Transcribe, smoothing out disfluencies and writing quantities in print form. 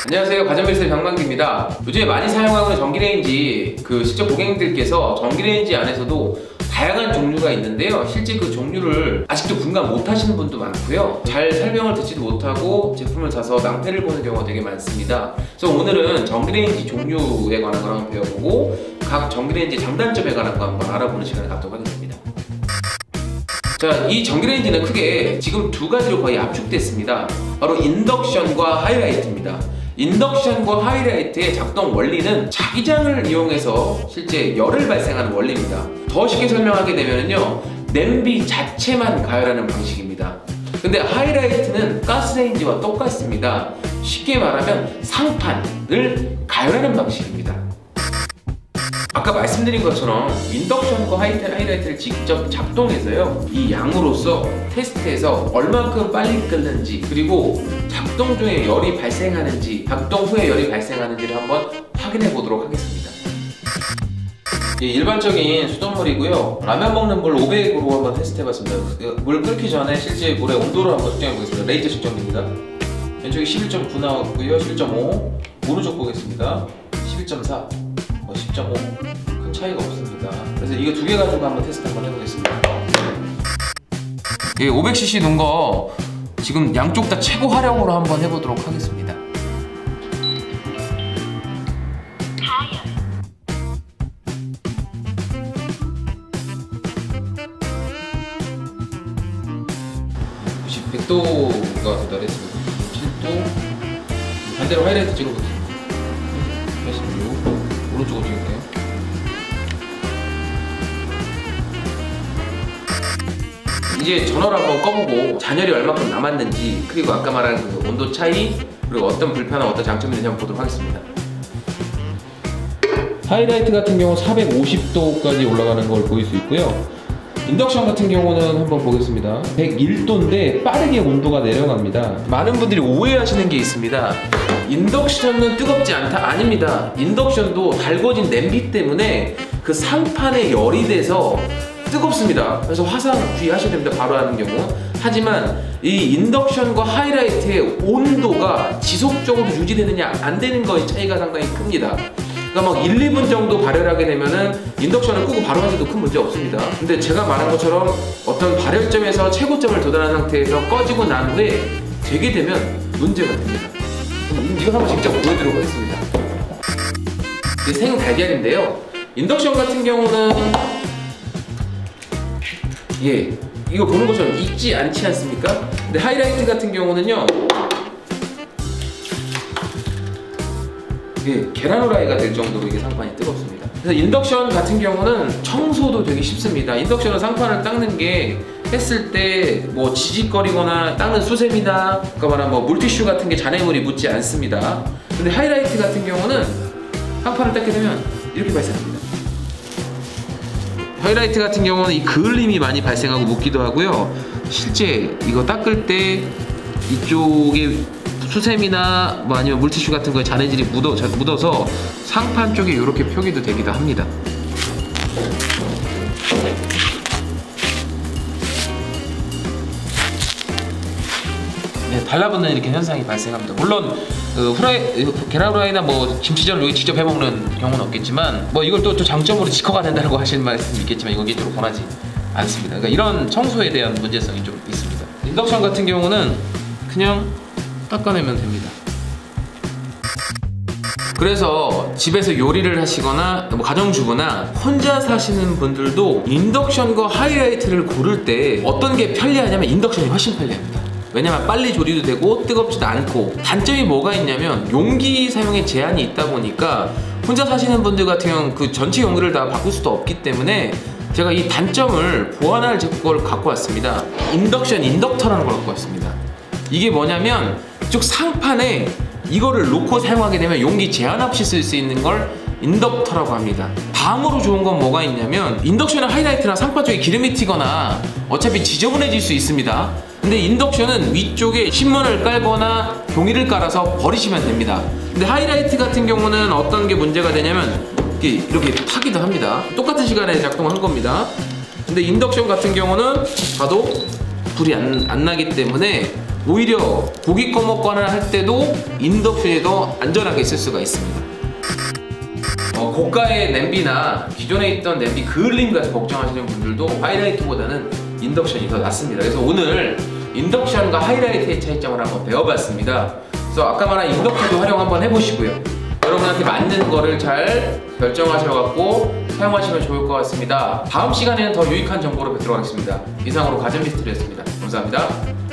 안녕하세요, 가전밀세 정만기입니다. 요즘에 많이 사용하고 있는 전기레인지 실제 고객님들께서 전기레인지 안에서도 다양한 종류가 있는데요, 실제 그 종류를 아직도 분간 못 하시는 분도 많고요, 잘 설명을 듣지도 못하고 제품을 사서 낭패를 보는 경우가 되게 많습니다. 그래서 오늘은 전기레인지 종류에 관한 걸 한번 배워보고 각 전기레인지 장단점에 관한 거 한번 알아보는 시간을 갖도록 하겠습니다. 자, 이 전기레인지는 크게 지금 두 가지로 거의 압축됐습니다. 바로 인덕션과 하이라이트입니다. 인덕션과 하이라이트의 작동 원리는 자기장을 이용해서 실제 열을 발생하는 원리입니다. 더 쉽게 설명하게 되면요, 냄비 자체만 가열하는 방식입니다. 근데 하이라이트는 가스레인지와 똑같습니다. 쉽게 말하면 상판을 가열하는 방식입니다. 아까 말씀드린 것처럼 인덕션과 하이라이트를 직접 작동해서요, 이 양으로서 테스트해서 얼만큼 빨리 끓는지, 그리고 작동 중에 열이 발생하는지 작동 후에 열이 발생하는지를 한번 확인해 보도록 하겠습니다. 일반적인 수돗물이고요, 라면 먹는 물 500으로 한번 테스트 해봤습니다. 물 끓기 전에 실제 물의 온도를 한번 측정해 보겠습니다. 레이저 측정기입니다. 왼쪽에 11.9 나왔고요, 11.5, 오른쪽 보겠습니다. 11.4, 10.5, 큰 차이가 없습니다. 그래서 이거 두 개 가지고 한번 테스트 한번 해보겠습니다. 500cc 넣은 거 지금 양쪽 다 최고 화력으로 한번 해보도록 하겠습니다. 혹시 100도가 도달했습니다. 7도. 반대로 하이라이트 찍어보겠습니다. 86. 오른쪽으로 찍을게요. 이제 전원을 한번 꺼보고 잔열이 얼마큼 남았는지, 그리고 아까 말한 그 온도 차이, 그리고 어떤 불편한 어떤 장점이 있는지 한번 보도록 하겠습니다. 하이라이트 같은 경우 450도까지 올라가는 걸 보일 수 있고요, 인덕션 같은 경우는 한번 보겠습니다. 101도인데 빠르게 온도가 내려갑니다. 많은 분들이 오해하시는 게 있습니다. 인덕션은 뜨겁지 않다? 아닙니다. 인덕션도 달궈진 냄비 때문에 그 상판에 열이 돼서 뜨겁습니다. 그래서 화상 주의하셔야 됩니다, 바로 하는 경우. 하지만 이 인덕션과 하이라이트의 온도가 지속적으로 유지되느냐 안 되는 거의 차이가 상당히 큽니다. 그러니까 막 1, 2분 정도 발열하게 되면은 인덕션을 끄고 바로 하셔도 큰 문제 없습니다. 근데 제가 말한 것처럼 어떤 발열점에서 최고점을 도달한 상태에서 꺼지고 난 후에 되게 되면 문제가 됩니다. 이거 한번 직접 보여드리도록 하겠습니다. 이게 생 달걀인데요, 인덕션 같은 경우는 이거 보는 것처럼 익지 않지 않습니까? 근데 하이라이트 같은 경우는요, 계란 후라이가 될 정도로 이게 상판이 뜨겁습니다. 그래서 인덕션 같은 경우는 청소도 되게 쉽습니다. 인덕션은 상판을 닦는 게 했을 때 뭐 지직거리거나 닦는 수세미나 뭐 물티슈 같은 게 잔해물이 묻지 않습니다. 근데 하이라이트 같은 경우는 상판을 닦게 되면 이렇게 발생합니다. 하이라이트 같은 경우는 이 그을림이 많이 발생하고 묻기도 하고요, 실제 이거 닦을 때 이쪽에 수세미나 뭐 아니면 물티슈 같은 거에 잔해질이 묻어서 상판 쪽에 이렇게 표기도 되기도 합니다. 달라붙는 이렇게 현상이 발생합니다. 물론 계란 후라이나 뭐 김치전을 여기 직접 해먹는 경우는 없겠지만, 뭐 이걸 또 장점으로 직화가 된다고 하시는 말씀이 있겠지만 이건 개인적으로 권하지 않습니다. 그러니까 이런 청소에 대한 문제성이 좀 있습니다. 인덕션 같은 경우는 그냥 닦아내면 됩니다. 그래서 집에서 요리를 하시거나 뭐 가정주부나 혼자 사시는 분들도 인덕션과 하이라이트를 고를 때 어떤 게 편리하냐면 인덕션이 훨씬 편리합니다. 왜냐면 빨리 조리도 되고 뜨겁지도 않고, 단점이 뭐가 있냐면 용기 사용에 제한이 있다 보니까 혼자 사시는 분들 같은 경우는 그 전체 용기를 다 바꿀 수도 없기 때문에 제가 이 단점을 보완할 걸 갖고 왔습니다. 인덕션 인덕터라는 걸 갖고 왔습니다. 이게 뭐냐면 이쪽 상판에 이거를 놓고 사용하게 되면 용기 제한 없이 쓸 수 있는 걸 인덕터라고 합니다. 다음으로 좋은 건 뭐가 있냐면, 인덕션이나 하이라이트나 상판 쪽에 기름이 튀거나 어차피 지저분해질 수 있습니다. 근데 인덕션은 위쪽에 신문을 깔거나 종이를 깔아서 버리시면 됩니다. 근데 하이라이트 같은 경우는 어떤 게 문제가 되냐면 이렇게 타기도 합니다. 똑같은 시간에 작동을 한 겁니다. 근데 인덕션 같은 경우는 봐도 불이 안 나기 때문에 오히려 고기 꺼먹거나 할 때도 인덕션이 더 안전하게 쓸 수가 있습니다. 고가의 냄비나 기존에 있던 냄비 그을림 같은 걱정하시는 분들도 하이라이트보다는 인덕션이 더 낫습니다. 그래서 오늘 인덕션과 하이라이트의 차이점을 한번 배워봤습니다. 그래서 아까 말한 인덕션도 활용 한번 해보시고요. 여러분한테 맞는 거를 잘 결정하셔갖고 사용하시면 좋을 것 같습니다. 다음 시간에는 더 유익한 정보로 뵙도록 하겠습니다. 이상으로 가전미스터리였습니다. 감사합니다.